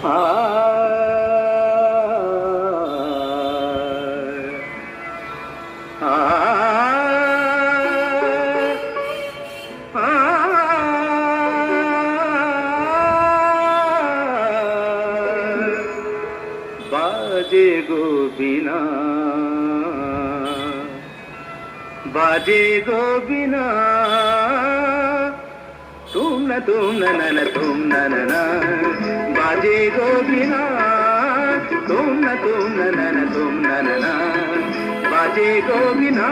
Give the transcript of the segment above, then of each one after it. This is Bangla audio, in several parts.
আ বাজে গো বিনা, বাজে গো বিনা, তুম না না তুম না না, বাজে গো বিনা, তুম না না তুম না না, বাজে গো বিনা,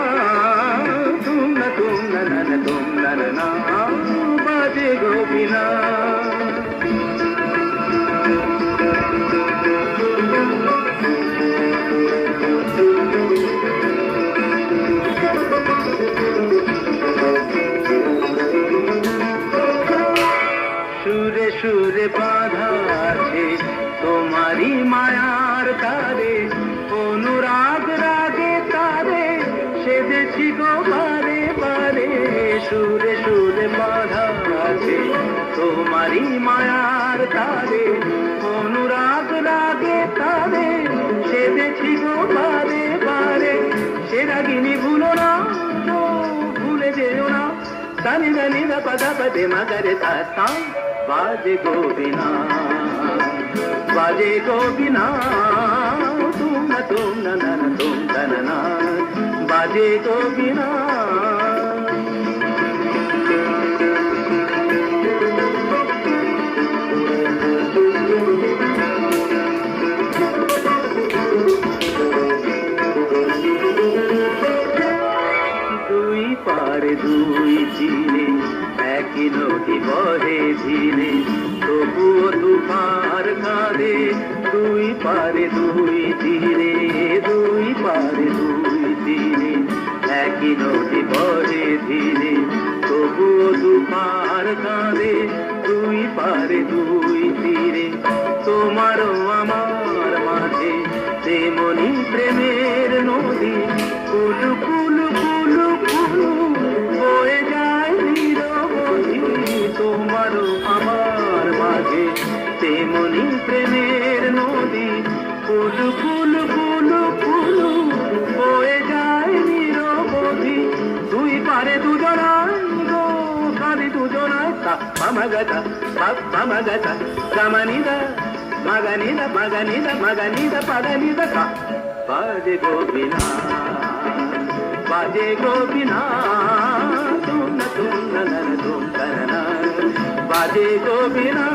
তুম না না তুম না না, বাজে গো বিনা। সুরে সুরে বাঁধা আছে তোমারি মায়ার তারে, অনুরাগ রাগে তারে সেজেছি গো বারে বারে। সুরে সুরে বাঁধা আছে তোমারি মায়ার তারে, অনুরাগ রাগে তারে সেজেছি গো বারে বারে। সে রাগিনী ভুলো না, ভুলে যেও না, দানি দানি দা পদা পদে মগরে তা, বাজে গো বিনা, বাজে গো বিনা, তুম না তুম না তুম না, বাজে গো বিনা। দুই পারে দুই চিনে একই নদী বহে ধীরে, তবুও তুফার কাঁধে। দুই পারে দুই তীরে, দুই পারে দুই তীরে একই নদী বহে ধীরে, তবুও তুফার কাঁধে। দুই পারে দুই তীরে তোমারও আমার মাঝে তেমনি প্রেমের নদী, কুলু কুলু কুলু কুলু বয়ে যায় নিরবধি। তোমারও আমার মাঝে তেমনি প্রেমের নদী, কুলু কুলু কুলু কুলু বয়ে যায় নিরবধি। দুই পারে দুজনায় গো কাঁদি দুজনায়, মামাগাতা মামাগাতা গামানিদা মাগানিদা মাগানিদা মাগানিদা পাগানিদা কা। বাজে গো বিনা, বাজে গো বিনা, তুম না তুম না তুম না, বাজে গো বিনা।